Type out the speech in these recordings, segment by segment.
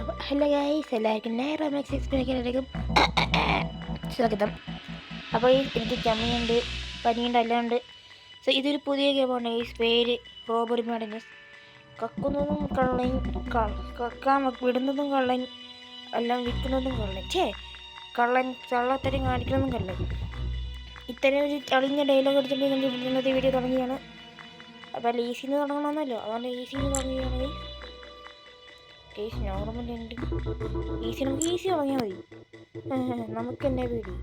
Hello guys, എല്ലാവർക്കും റോമാക്സ് എക്സ്പീരിയൻസിലേക്കും സ്വാഗതം. അപ്പോൾ എനിക്ക് ചമ്മയുണ്ട്, പനിയുണ്ട്, എല്ലാം ഉണ്ട്. സോ ഇതൊരു പുതിയ ഗെയിമാണ്. ഈ പേര് റോബറി മാഡനസ്. കക്കുന്നതും കള്ളൻ, കക്കാൻ വിടുന്നതും കള്ളൻ, എല്ലാം വിൽക്കുന്നതും കള്ളൻ. കള്ളൻ കള്ളത്തരം കാണിക്കുന്നതും കള്ളൻ. ഇത്തരം ഒരു അളിഞ്ഞ ഡയലോഗ് എടുത്തിട്ട് നമ്മൾ ഇന്നത്തെ വീഡിയോ തുടങ്ങിയാണ്. അപ്പോൾ ഈസിന്ന് തുടങ്ങണമെന്നല്ലോ, അതുകൊണ്ട് ഈസിന്ന് തുടങ്ങുകയാണെങ്കിൽ കേസ് നോർമലുണ്ട്. നമുക്ക് ഈസി തുടങ്ങിയാൽ മതി. നമുക്ക് എന്നാ പേടി,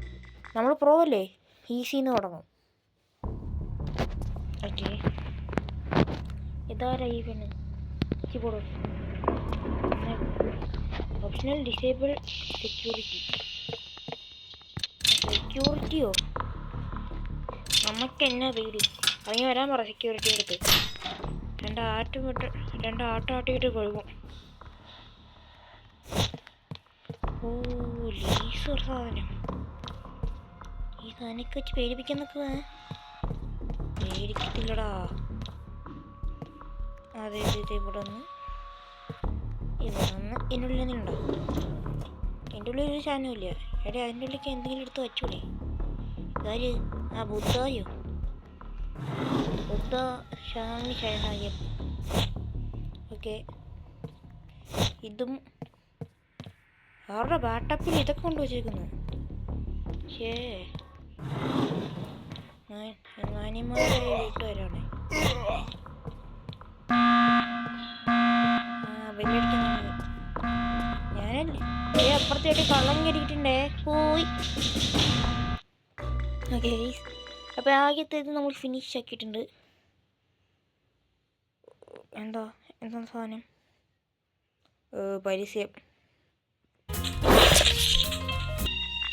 നമ്മൾ പ്രോ അല്ലേ, ഈസിന്ന് തുടങ്ങും. ഓക്കെ, ഇതാരാ ഈ പെണ്ണ്? കീബോർഡ് ഓപ്ഷണൽ ഡിസേബിൾ സെക്യൂരിറ്റിയോ? നമുക്ക് എന്നാ പേടി, അങ്ങനെ വരാൻ പറ. സെക്യൂരിറ്റി എടുത്ത് രണ്ട് ആട്ടം ആട്ടിയിട്ട് കൊഴുകും. ഓ, ലീസർ സാധനം. ഈ സാധനമൊക്കെ വെച്ച് പേടിപ്പിക്കാൻ നിൽക്കുക? പേടിക്കത്തില്ലടാ. അതെ ഇവിടെ ഒന്ന് ഇതിനുള്ളിൽ നിന്നുണ്ടോ? എൻ്റെ ഉള്ളിൽ ഒരു സാധനവും ഇല്ല. എടേ, അതിൻ്റെ ഉള്ളിലേക്ക് എന്തെങ്കിലും എടുത്ത് വച്ചൂടെ? ഇതാര്? ആ ബുദ്ധായോ? ബുദ്ധ ശാമി ശരണായം. ഓക്കെ, ഇതും അവരുടെ ബാട്ടപ്പിൽ ഇതൊക്കെ കൊണ്ടുവച്ചേക്കുന്നു. മാന്യന്മാരായ വീട്ടുകാരാണ്. ബെല്ലടിക്കാൻ ഞാനല്ലേ അപ്പുറത്തേക്ക് കള്ളം കയറിയിട്ടുണ്ടേ. പോയി. ഓക്കെ, അപ്പോൾ ആദ്യത്തേത് നമ്മൾ ഫിനിഷ് ആക്കിയിട്ടുണ്ട്. എന്താ സാധനം? പരിചയം.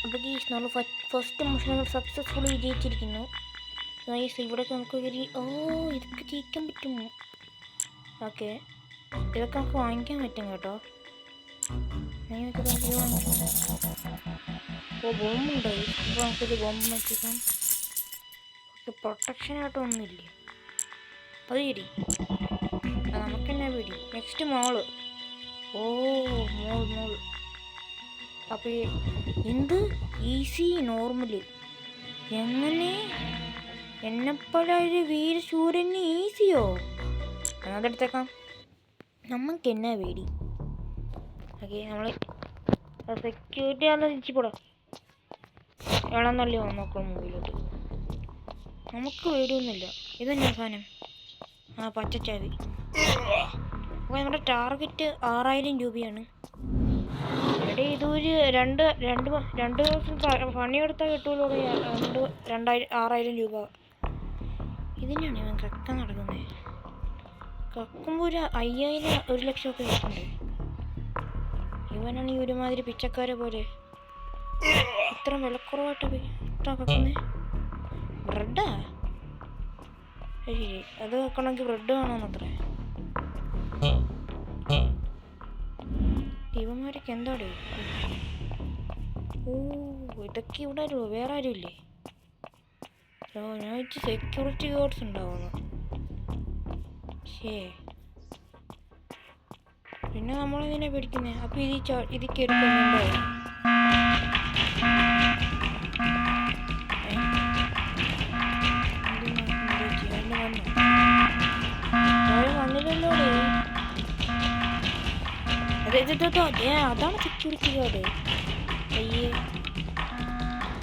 അപ്പോൾ ഗീസ്, നമ്മൾ ഫസ്റ്റ് മിഷൻ സക്സസ്ഫുള്ളി വിജയിച്ചിരിക്കുന്നു. ഇവിടെ നമുക്ക് ഇതൊക്കെ ജയിക്കാൻ പറ്റും. ഓക്കെ, ഇതൊക്കെ നമുക്ക് വാങ്ങിക്കാൻ പറ്റും കേട്ടോ. ബോംബുണ്ടോ? ഇപ്പോൾ നമുക്കൊരു ബോംബ് വെച്ചേക്കാം. പ്രൊട്ടക്ഷനായിട്ടൊന്നുമില്ലേ? അത് ശരി, നമുക്കെന്നാ പേടി. നെക്സ്റ്റ് മോള്. മോൾ. അപ്പോൾ എന്ത് ഈസി നോർമല്? എങ്ങനെ എന്നെപ്പോലെ ഒരു വീരശൂരന് ഈസിയോ? അതെടുത്തേക്കാം. നമുക്ക് എന്നാ പേടി? ഓക്കെ, നമ്മൾ സെക്യൂരിറ്റി ആണെന്ന് തിരിച്ചു പോടാ. എളന്നല്ലേ നോക്കണം മുമ്പിലോട്ട്. നമുക്ക് പേടിയൊന്നുമില്ല. ഇതെന്നാ സാധനം? പച്ചച്ചാവി. അപ്പോൾ നമ്മുടെ ടാർഗറ്റ് 6000 രൂപയാണ്. ഇവിടെ ഇതൊരു രണ്ട് ദിവസം പണിയെടുത്താൽ കിട്ടുമല്ലോ. 6000 രൂപ. ഇതിനാണ് ഇവൻ കക്ക നടക്കുന്നത്. കക്കുമ്പോൾ ഒരു 5000 1 ലക്ഷമൊക്കെ കിട്ടണ്ടേ? ഇവനാണ് ഈ ഒരുമാതിരി പിച്ചക്കാരെ പോലെ ഇത്ര വിലക്കുറവായിട്ട് കക്കുന്നേ. ബ്രെഡാ? ശരി, അത് വെക്കണമെങ്കിൽ ബ്രെഡ് വേണമെന്നത്രേ. ഇവന്മാരൊക്കെ എന്താടേ? ഇതൊക്കെ ഇവിടെ വേറെ ആരും ഇല്ലേ? ഞാൻ വെച്ച് സെക്യൂരിറ്റി ഗാർഡ്സ് ഉണ്ടാവുന്നു. പിന്നെ നമ്മളിതിനെ പേടിക്കുന്നേ. അപ്പോൾ ഇത് കയറിക്കൊണ്ടുണ്ടോ? വന്നില്ലല്ലോ. അതാണ് സെക്യൂരിറ്റി ഗാർഡ്. അയ്യേ,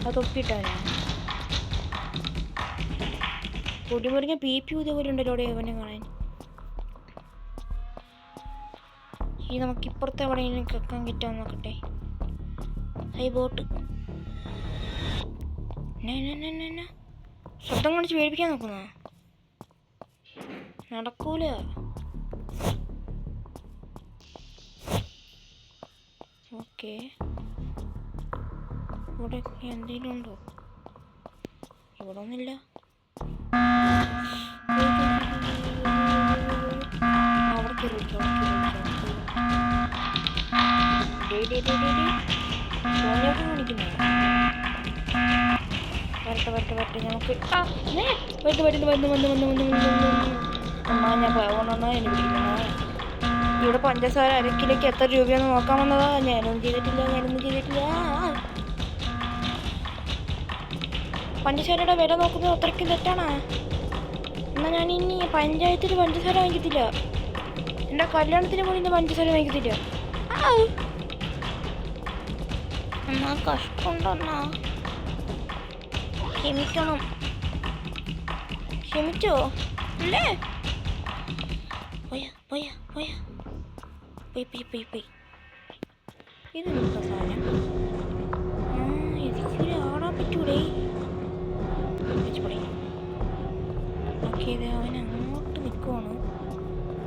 അത് ഒപ്പിട്ടാനാ? പൊടിമുറിഞ്ഞ PP ഇതേപോലെ ഉണ്ടല്ലോ അവനെ കാണാൻ. ഈ നമുക്ക് ഇപ്പുറത്തെ എവിടെയെങ്കിലും കക്കാൻ കിട്ടാൻ നോക്കട്ടെ. ബോട്ട് ശബ്ദം കാണിച്ച് പേടിപ്പിക്കാൻ നോക്കുന്ന നടക്കൂല. ഓക്കെ, ഇവിടെ എന്തെങ്കിലും ഉണ്ടോ? ഇവിടെ ഒന്നുമില്ല. അവിടെ കയറി കാണിക്കുന്നേ. വരട്ടെ നമുക്ക് വരുന്നു. ഞാൻ പോകണമെന്നാ എന്നെ പിടിക്കുന്ന. ഇവിടെ പഞ്ചസാര അരക്കിലേക്ക് എത്ര രൂപയെന്ന് നോക്കാൻ വന്നതാ. ഞാനൊന്നും ചെയ്തിട്ടില്ല. പഞ്ചസാരയുടെ വില നോക്കുന്നത് അത്രയ്ക്കും തെറ്റാണ്. എന്നാൽ ഞാൻ ഇനി പഞ്ചായത്തിൽ പഞ്ചസാര വാങ്ങിക്കത്തില്ല. എൻ്റെ കല്യാണത്തിന് പോലും ഇന്ന് പഞ്ചസാര വാങ്ങിക്കത്തില്ല. എന്നാ കഷ്ടമുണ്ടോ? ക്ഷമിക്കണം. ക്ഷമിച്ചോ അല്ലേ? പോയി. ഇത് നോക്കാം സാധനം. ഇതിൽ ആടാൻ പറ്റൂലേ? ഓക്കെ, ഇത് അവൻ അങ്ങോട്ട് നിൽക്കുവാണ്.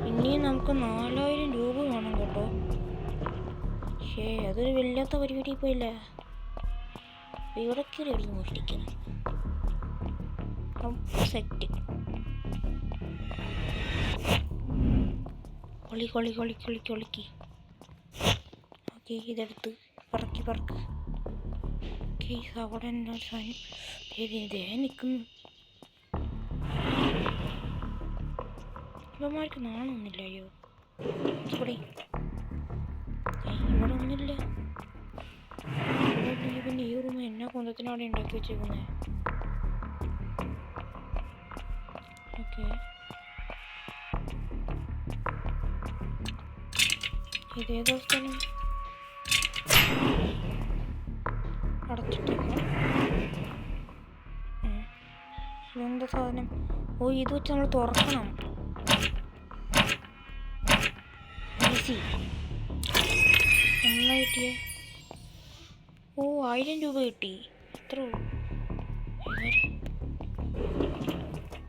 ഇനിയും നമുക്ക് 4000 രൂപ വേണം കേട്ടോ. പക്ഷേ അതൊരു വല്ലാത്ത പരിപാടി പോയില്ല. ഇവിടെ കയറി എവിടെ മോഷ്ടിക്കണം. സെറ്റ് കൊളിക്ക്. ഓക്കെ, ഇതെടുത്ത് പറക്ക്. ഓക്കെ, അവിടെ എന്നാ സാധനം ഇതേ നിൽക്കുന്നു. ഇവന്മാർക്ക് നാണൊന്നുമില്ല. അയ്യോ, ഇവിടെ ഒന്നുമില്ല. പിന്നെ ഈ റൂം എന്നാ കുന്തത്തിനവിടെ ഉണ്ടാക്കി വെച്ചേക്കുന്നത്. ഓക്കെ, ഇതേതോ സ്ഥലം അടച്ചിട്ടേക്കാം. ഇതെന്താ സാധനം? ഓ, ഇത് വെച്ച് നമ്മൾ തുറക്കണം. ഈസി. എന്നാ കിട്ടിയേ? ഓ, 1000 രൂപ കിട്ടി. എത്ര?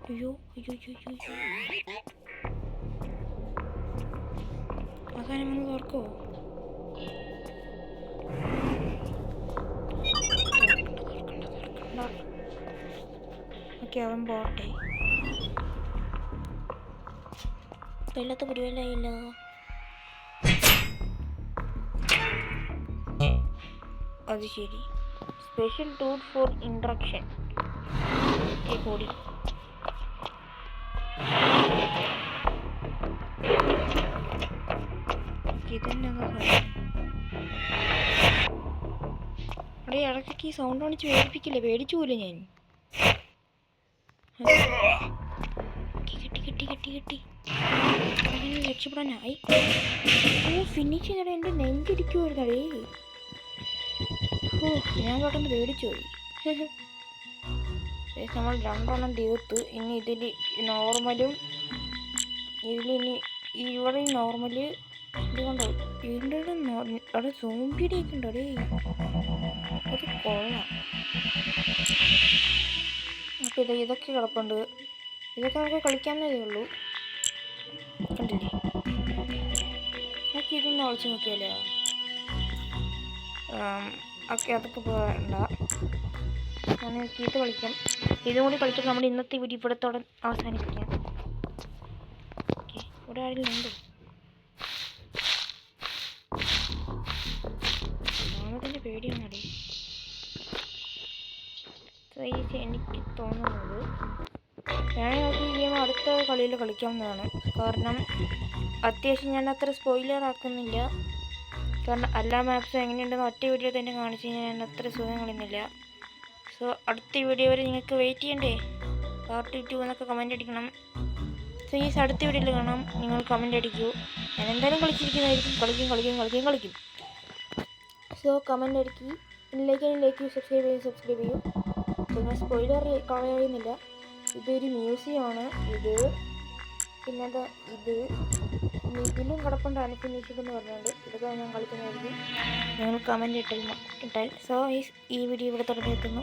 അയ്യോ. അവസാനം വന്ന് തുറക്കോ? ഓക്കെ, അവൻ പോട്ടെ. ഇല്ലാത്ത പരിപാടിയായില്ലോ. അത് ശരി. സ്പെഷ്യൽ ടൂൾ ഫോർ ഇൻട്രക്ഷൻ കൂടി. ഇതെന്നാ അവിടെ ഇടയ്ക്ക് ഈ സൗണ്ട് കാണിച്ച് പേടിപ്പിക്കില്ലേ? പേടിച്ചു പോലും ഞാൻ. കിട്ടി. അങ്ങനെ രക്ഷപ്പെടാനായി. ഓ, ഫിനിഷ് ചെയ്തിട്ട് എൻ്റെ നെഞ്ചിടിക്കുമായിരുന്നേ. ഓ, ഞാൻ പെട്ടെന്ന് പേടിച്ചു പോയി. നമ്മൾ 2 തീർത്ത്. ഇനി ഇതിൽ നോർമലും ഇതിലിനി ഇവിടെ നോർമല് ഇതുകൊണ്ടോ ഇതിൻ്റെ അവിടെ സോംബിയുടെയൊക്കെ ഉണ്ടോ? അത് കൊള്ളാം. അപ്പോൾ ഇതൊക്കെ കിടപ്പുണ്ട്. ഇതൊക്കെ നമുക്ക് കളിക്കാവുന്നതേ ഉള്ളൂ. കണ്ടില്ലേ? നമുക്ക് ഇതൊന്ന് കളിച്ച് നോക്കിയാലോ? ഓക്കെ, അതൊക്കെ വേണ്ട. ഞാൻ ഇത് കളിക്കാം. ഇതും കൂടി കളിച്ചിട്ട് നമ്മുടെ ഇന്നത്തെ വീഡിയോ ഇവിടത്തോടെ അവസാനിപ്പിക്കാം. ഓക്കെ, ഇവിടെ ആരെങ്കിലും ഉണ്ടോ? നാമത്തിൻ്റെ പേടിയാണടി. എനിക്ക് തോന്നുന്നത് ഞാൻ ഈ ഗെയിം അടുത്ത കളിയിൽ കളിക്കാവുന്നതാണ്. കാരണം അത്യാവശ്യം ഞാൻ അത്ര സ്പോയിലർ ആക്കുന്നില്ല. കാരണം എല്ലാ മാപ്സും എങ്ങനെയുണ്ടെന്ന് ഒറ്റ വീഡിയോ തന്നെ കാണിച്ച് ഞാൻ അത്ര സുഖം കളിക്കുന്നില്ല. സോ അടുത്ത വീഡിയോ വരെ നിങ്ങൾക്ക് വെയിറ്റ് ചെയ്യണ്ടേ? പാർട്ട് 2 എന്നൊക്കെ കമൻറ്റ് അടിക്കണം. സോ ഈ അടുത്ത വീഡിയോയിൽ കാണാം. നിങ്ങൾ കമൻറ്റ് അടിക്കൂ. ഞാൻ എന്തായാലും കളിച്ചിരിക്കുന്നതായിരിക്കും. കളിക്കും. സോ കമൻറ്റ് അടിക്കി. ലൈക്ക് സബ്സ്ക്രൈബ് ചെയ്യൂ. ഞാൻ സ്പോയിലർ കളയുന്നില്ല. ഇതൊരു മ്യൂസിയമാണ്. പിന്നെ ഇതിലും കിടപ്പുണ്ട് അൺഫിനിഷ്ഡ് എന്ന് പറഞ്ഞുകൊണ്ട്. ഇതൊക്കെ ഞാൻ കളിക്കുന്നതായിരിക്കും. നിങ്ങൾ കമൻറ്റ് ഇട്ടാൽ. സോ ഈ വീഡിയോ ഇവിടെ തുടങ്ങി എത്തുന്നു.